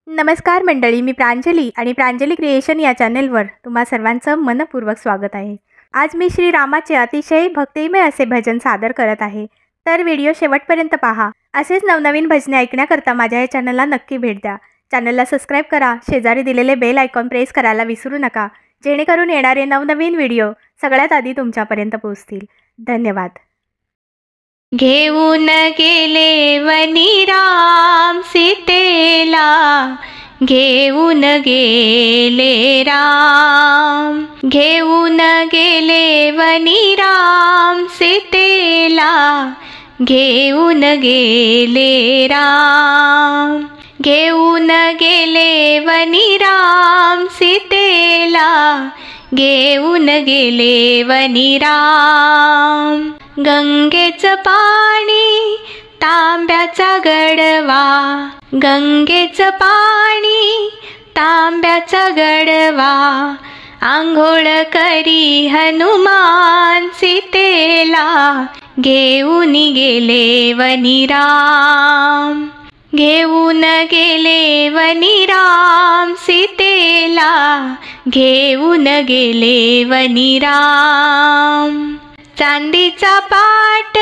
नमस्कार मंडळी, मी प्रांजली आणि प्रांजली क्रिएशन या चॅनेलवर तुम्हा सर्वांचं मनपूर्वक स्वागत आहे। आज मी श्री रामाचे अतिशय भक्तिमय असे भजन सादर करत आहे, तर व्हिडिओ शेवटपर्यंत पहा। असेच नवनवीन भजने ऐकण्याकरता माझ्या या चॅनलला नक्की भेट द्या। चॅनलला सबस्क्राइब करा, शेजारी दिलेले बेल आयकॉन प्रेस करायला विसरू नका, जेणेकरून येणारे नवनवीन व्हिडिओ सगळ्यात आधी तुमच्यापर्यंत पोहोचतील। धन्यवाद। घेऊन गेले वनी राम सीतेला, घेऊन गेले राम, घेऊन गेले वनी राम सीतेला, घेऊन गेले राम, घेऊन गेले वनी राम सीतेला, घेऊन गेले वनी राम। गंगेचं पाणी तांब्याचा गडवा, गंगेचं पाणी तांब्याचा गडवा, आंघोळ करी हनुमान सीतेला, घेऊन गेले वनी राम, घेऊन गेले वनी राम सीतेला, घेऊन गेले वनी राम। चांदीचा पाट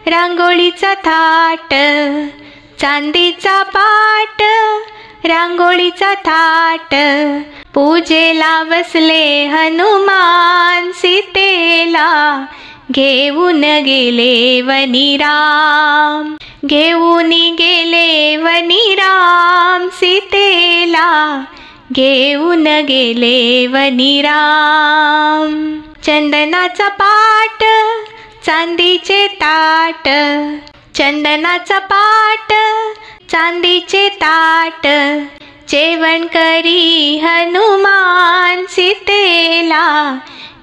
रांगोळीचा थाट, चांदीचा पाट रांगोळीचा थाट, पूजेला बसले हनुमान सीतेला, घेऊन गेले वनी राम, घेऊन गेले वनी राम सीतेला, घेऊन गेले वनी राम। चंदनाचा पाट चांदीचे ताट, चंदनाचा पाट चांदीचे ताट, जेवण करी हनुमान सीतेला,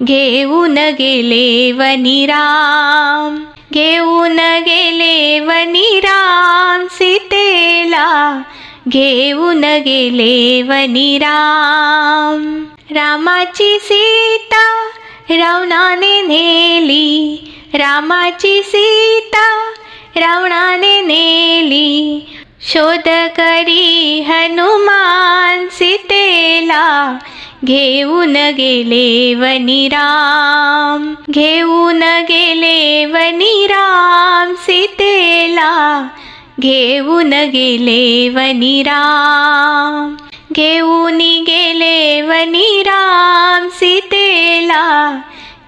घेऊन गेले वनी राम, घेऊन गेले वनी राम सीतेला, घेऊन गेले वनी राम। रामाची सीता रावणाने नेली, रामाची सीता रावणाने नेली, शोध करी हनुमान सीतेला, घेऊन गेले वनी राम, घेऊन गेले वनी राम सीतेला, घेऊन गेले वनी राम, घेऊन गेले वनी राम सीतेला,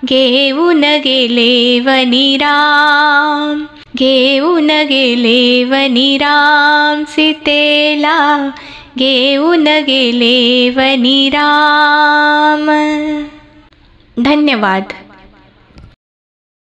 घेऊन गेले वनी राम, घेऊन गेले वनी राम सीतेला, घेऊन गेले वनी राम। धन्यवाद।